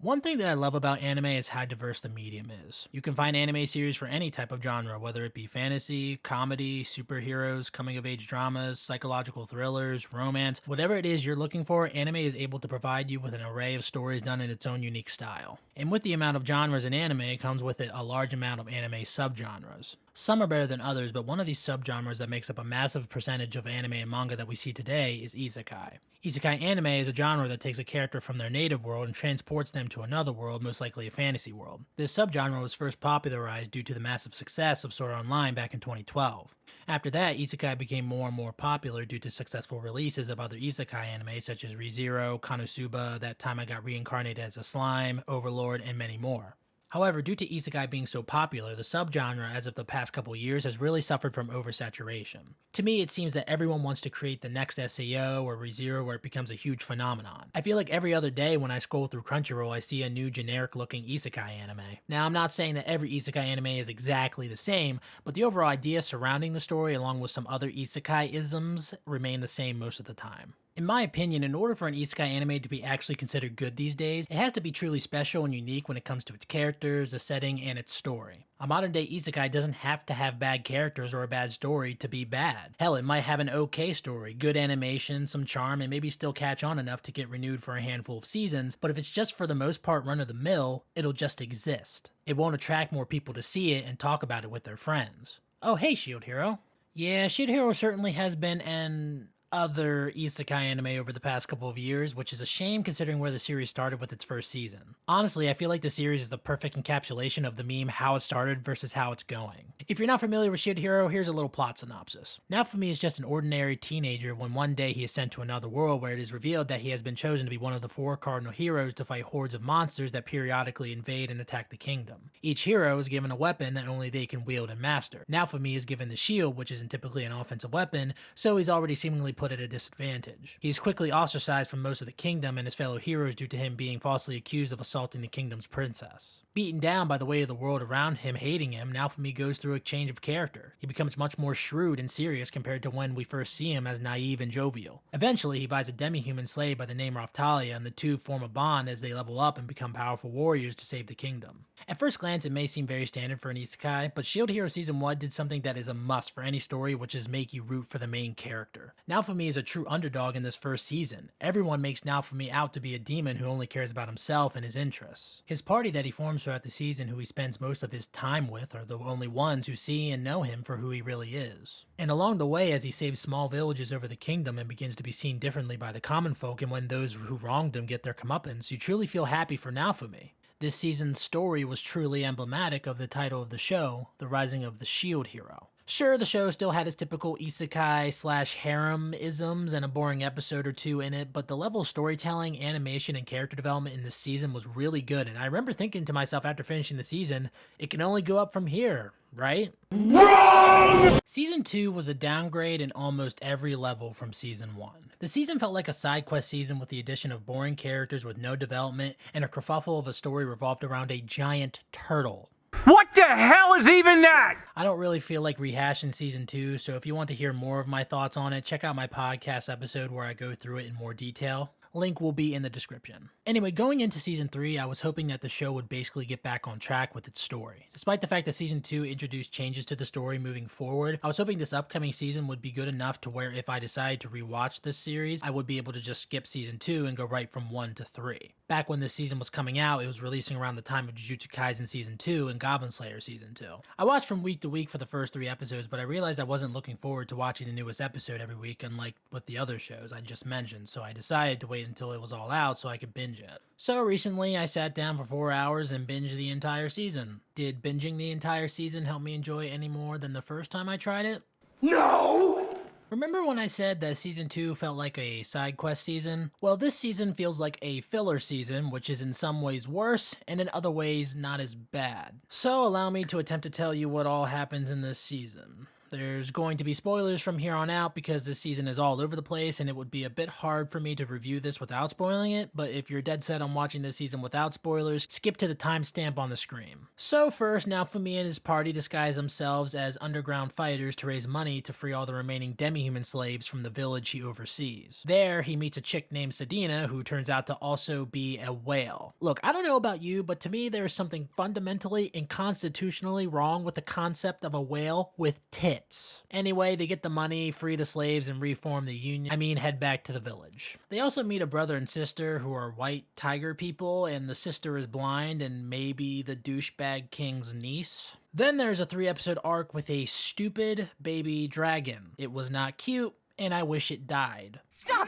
One thing that I love about anime is how diverse the medium is. You can find anime series for any type of genre, whether it be fantasy, comedy, superheroes, coming of age dramas, psychological thrillers, romance, whatever it is you're looking for, anime is able to provide you with an array of stories done in its own unique style. And with the amount of genres in anime comes with it a large amount of anime subgenres. Some are better than others, but one of these subgenres that makes up a massive percentage of anime and manga that we see today is Isekai. Isekai anime is a genre that takes a character from their native world and transports them to another world, most likely a fantasy world. This subgenre was first popularized due to the massive success of Sword Art Online back in 2012. After that, Isekai became more and more popular due to successful releases of other Isekai anime such as ReZero, Konosuba, That Time I Got Reincarnated as a Slime, Overlord, and many more. However, due to isekai being so popular, the subgenre as of the past couple years has really suffered from oversaturation. To me, it seems that everyone wants to create the next SAO or ReZero where it becomes a huge phenomenon. I feel like every other day when I scroll through Crunchyroll, I see a new generic-looking isekai anime. Now, I'm not saying that every isekai anime is exactly the same, but the overall idea surrounding the story along with some other isekai-isms remain the same most of the time. In my opinion, in order for an isekai anime to be actually considered good these days, it has to be truly special and unique when it comes to its characters, the setting, and its story. A modern day isekai doesn't have to have bad characters or a bad story to be bad. Hell, it might have an okay story, good animation, some charm, and maybe still catch on enough to get renewed for a handful of seasons, but if it's just for the most part run of the mill, it'll just exist. It won't attract more people to see it and talk about it with their friends. Oh hey Shield Hero. Yeah, Shield Hero certainly has been an other isekai anime over the past couple of years, which is a shame considering where the series started with its first season. Honestly, I feel like the series is the perfect encapsulation of the meme how it started versus how it's going. If you're not familiar with Shield Hero, here's a little plot synopsis. Naofumi is just an ordinary teenager when one day he is sent to another world where it is revealed that he has been chosen to be one of the 4 cardinal heroes to fight hordes of monsters that periodically invade and attack the kingdom. Each hero is given a weapon that only they can wield and master. Naofumi is given the shield, which isn't typically an offensive weapon, so he's already seemingly put at a disadvantage. He's quickly ostracized from most of the kingdom and his fellow heroes due to him being falsely accused of assaulting the kingdom's princess. Beaten down by the weight of the world around him hating him, Naofumi goes through a change of character. He becomes much more shrewd and serious compared to when we first see him as naive and jovial. Eventually, he buys a demi-human slave by the name Raftalia, and the two form a bond as they level up and become powerful warriors to save the kingdom. At first glance, it may seem very standard for an isekai, but Shield Hero Season 1 did something that is a must for any story, which is make you root for the main character. Naofumi is a true underdog in this first season. Everyone makes Naofumi out to be a demon who only cares about himself and his interests. His party that he forms throughout the season, who he spends most of his time with, are the only ones who see and know him for who he really is. And along the way, as he saves small villages over the kingdom and begins to be seen differently by the common folk, and when those who wronged him get their comeuppance, you truly feel happy for Naofumi. This season's story was truly emblematic of the title of the show, The Rising of the Shield Hero. Sure, the show still had its typical isekai/harem-isms and a boring episode or two in it, but the level of storytelling, animation, and character development in this season was really good, and I remember thinking to myself after finishing the season, it can only go up from here, right? Wrong! Season 2 was a downgrade in almost every level from Season 1. The season felt like a side quest season with the addition of boring characters with no development and a kerfuffle of a story revolved around a giant turtle. What the hell is even that? I don't really feel like rehashing Season 2, so if you want to hear more of my thoughts on it, check out my podcast episode where I go through it in more detail. Link will be in the description. Anyway, going into Season 3, I was hoping that the show would basically get back on track with its story. Despite the fact that Season 2 introduced changes to the story moving forward, I was hoping this upcoming season would be good enough to where if I decided to rewatch this series, I would be able to just skip Season 2 and go right from 1 to 3. Back when this season was coming out, it was releasing around the time of Jujutsu Kaisen Season 2 and Goblin Slayer Season 2. I watched from week to week for the first 3 episodes, but I realized I wasn't looking forward to watching the newest episode every week, unlike with the other shows I just mentioned, so I decided to wait until it was all out so I could binge it. So recently, I sat down for 4 hours and binged the entire season. Did binging the entire season help me enjoy it any more than the first time I tried it? No! Remember when I said that Season 2 felt like a side quest season? Well, this season feels like a filler season, which is in some ways worse, and in other ways not as bad. So allow me to attempt to tell you what all happens in this season. There's going to be spoilers from here on out because this season is all over the place and it would be a bit hard for me to review this without spoiling it, but if you're dead set on watching this season without spoilers, skip to the timestamp on the screen. So first, Naofumi and his party disguise themselves as underground fighters to raise money to free all the remaining demi-human slaves from the village he oversees. There, he meets a chick named Sadina who turns out to also be a whale. Look, I don't know about you, but to me there is something fundamentally and constitutionally wrong with the concept of a whale with tits. Anyway, they get the money, free the slaves, and reform the union. Head back to the village. They also meet a brother and sister who are white tiger people, and the sister is blind and maybe the douchebag king's niece. Then there's a 3-episode arc with a stupid baby dragon. It was not cute, and I wish it died. Stop!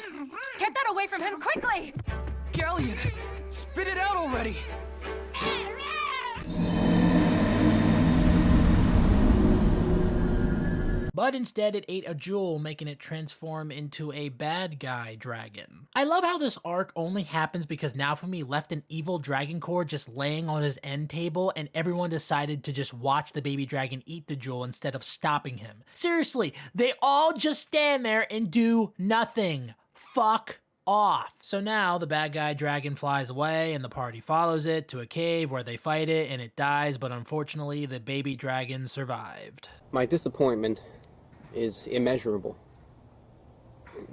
Get that away from him quickly! Galleon, spit it out already! But instead it ate a jewel, making it transform into a bad guy dragon. I love how this arc only happens because Naofumi left an evil dragon core just laying on his end table and everyone decided to just watch the baby dragon eat the jewel instead of stopping him. Seriously, they all just stand there and do nothing. Fuck off. So now the bad guy dragon flies away and the party follows it to a cave where they fight it and it dies, but unfortunately the baby dragon survived. My disappointment is immeasurable,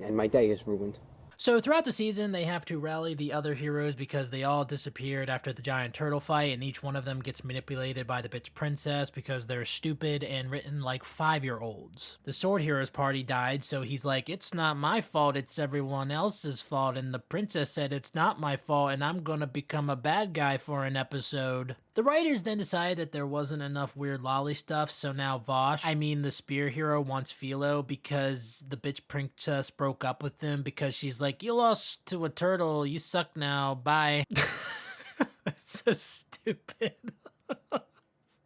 and my day is ruined. So throughout the season, they have to rally the other heroes because they all disappeared after the giant turtle fight, and each one of them gets manipulated by the bitch princess because they're stupid and written like 5-year-olds. The sword hero's party died, so he's like, it's not my fault, it's everyone else's fault, and the princess said it's not my fault, and I'm gonna become a bad guy for an episode. The writers then decided that there wasn't enough weird lolly stuff, so now the spear hero wants Philo because the bitch princess broke up with him because she's like, you lost to a turtle, you suck now, bye. That's so stupid.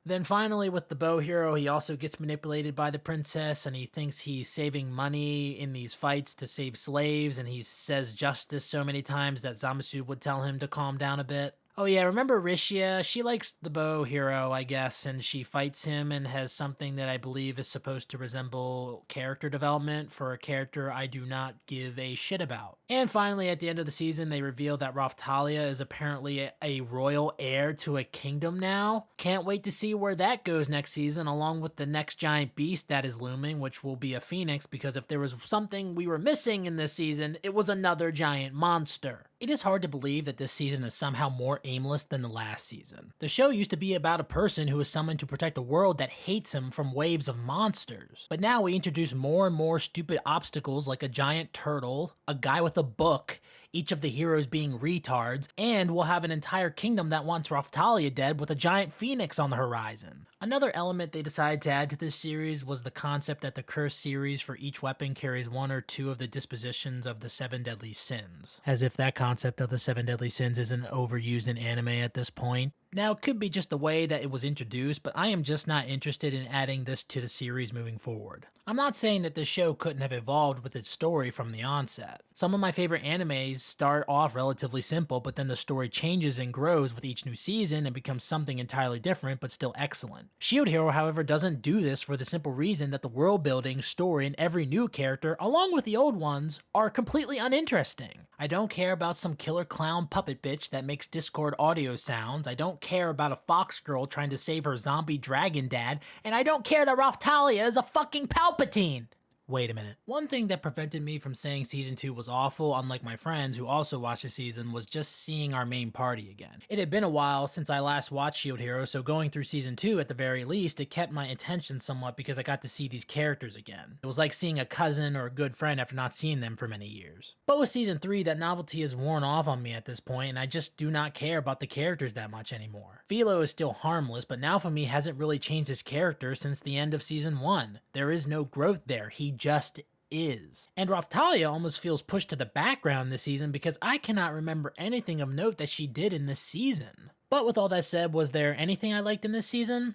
Then finally with the bow hero, he also gets manipulated by the princess and he thinks he's saving money in these fights to save slaves, and he says justice so many times that Zamasu would tell him to calm down a bit. Oh yeah, remember Rishia? She likes the bow hero, I guess, and she fights him and has something that I believe is supposed to resemble character development for a character I do not give a shit about. And finally, at the end of the season, they reveal that Raphtalia is apparently a royal heir to a kingdom now. Can't wait to see where that goes next season, along with the next giant beast that is looming, which will be a phoenix, because if there was something we were missing in this season, it was another giant monster. It is hard to believe that this season is somehow more aimless than the last season. The show used to be about a person who is summoned to protect a world that hates him from waves of monsters. But now we introduce more and more stupid obstacles like a giant turtle, a guy with a book, each of the heroes being retards, and we'll have an entire kingdom that wants Raphtalia dead with a giant phoenix on the horizon. Another element they decided to add to this series was the concept that the curse series for each weapon carries 1 or 2 of the dispositions of the 7 deadly sins. As if that concept of the 7 deadly sins isn't overused in anime at this point. Now, it could be just the way that it was introduced, but I am just not interested in adding this to the series moving forward. I'm not saying that this show couldn't have evolved with its story from the onset. Some of my favorite animes start off relatively simple, but then the story changes and grows with each new season and becomes something entirely different, but still excellent. Shield Hero, however, doesn't do this for the simple reason that the world building, story, and every new character, along with the old ones, are completely uninteresting. I don't care about some killer clown puppet bitch that makes Discord audio sounds, I don't care about a fox girl trying to save her zombie dragon dad, and I don't care that Raphtalia is a fucking Palpatine! Wait a minute. One thing that prevented me from saying season 2 was awful, unlike my friends who also watched the season, was just seeing our main party again. It had been a while since I last watched Shield Hero, so going through season 2 at the very least, it kept my attention somewhat because I got to see these characters again. It was like seeing a cousin or a good friend after not seeing them for many years. But with season 3, that novelty is worn off on me at this point, and I just do not care about the characters that much anymore. Philo is still harmless, but Naofumi hasn't really changed his character since the end of season 1. There is no growth there. He just is. And Raphtalia almost feels pushed to the background this season because I cannot remember anything of note that she did in this season. But with all that said, was there anything I liked in this season?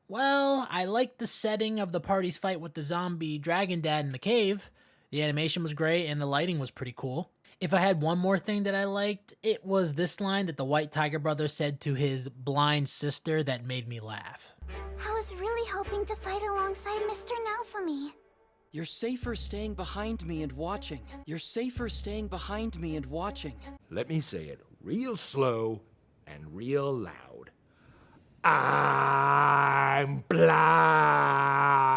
Well, I liked the setting of the party's fight with the zombie dragon dad in the cave. The animation was great and the lighting was pretty cool. If I had one more thing that I liked, it was this line that the White Tiger brother said to his blind sister that made me laugh. I was really hoping to fight alongside Mr. Naofumi. You're safer staying behind me and watching. You're safer staying behind me and watching. Let me say it real slow and real loud. I'm blind.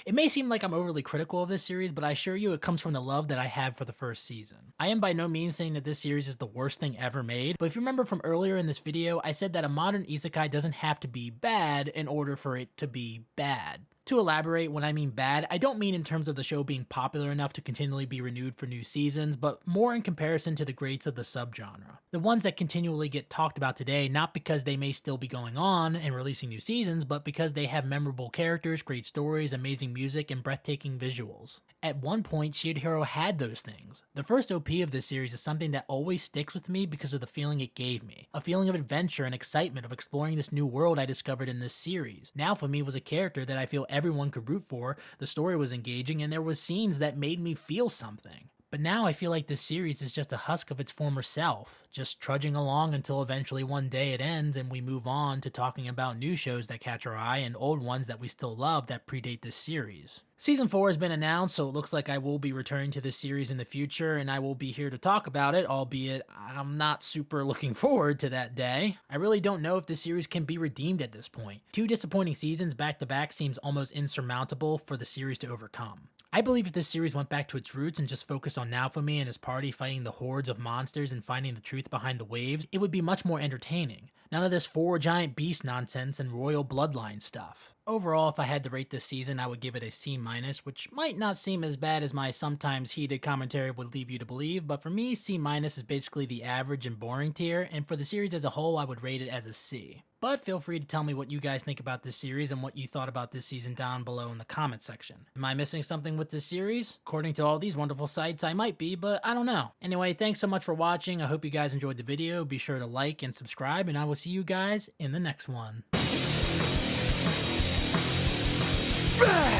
It may seem like I'm overly critical of this series, but I assure you it comes from the love that I have for the first season. I am by no means saying that this series is the worst thing ever made, but if you remember from earlier in this video, I said that a modern isekai doesn't have to be bad in order for it to be bad. To elaborate, when I mean bad, I don't mean in terms of the show being popular enough to continually be renewed for new seasons, but more in comparison to the greats of the subgenre. The ones that continually get talked about today, not because they may still be going on and releasing new seasons, but because they have memorable characters, great stories, amazing music, and breathtaking visuals. At one point, Shield Hero had those things. The first OP of this series is something that always sticks with me because of the feeling it gave me. A feeling of adventure and excitement of exploring this new world I discovered in this series. Naofumi was a character that I feel everyone could root for, the story was engaging, and there was scenes that made me feel something. But now I feel like this series is just a husk of its former self, just trudging along until eventually one day it ends and we move on to talking about new shows that catch our eye and old ones that we still love that predate this series. Season 4 has been announced, so it looks like I will be returning to this series in the future, and I will be here to talk about it, albeit I'm not super looking forward to that day. I really don't know if this series can be redeemed at this point. 2 disappointing seasons back-to-back seems almost insurmountable for the series to overcome. I believe if this series went back to its roots and just focused on Naofumi and his party fighting the hordes of monsters and finding the truth behind the waves, it would be much more entertaining. None of this 4 giant beast nonsense and royal bloodline stuff. Overall, if I had to rate this season, I would give it a C-, which might not seem as bad as my sometimes heated commentary would leave you to believe, but for me, C- is basically the average and boring tier, and for the series as a whole, I would rate it as a C. But feel free to tell me what you guys think about this series and what you thought about this season down below in the comment section. Am I missing something with this series? According to all these wonderful sites, I might be, but I don't know. Anyway, thanks so much for watching. I hope you guys enjoyed the video. Be sure to like and subscribe, and I will see you guys in the next one. Ah!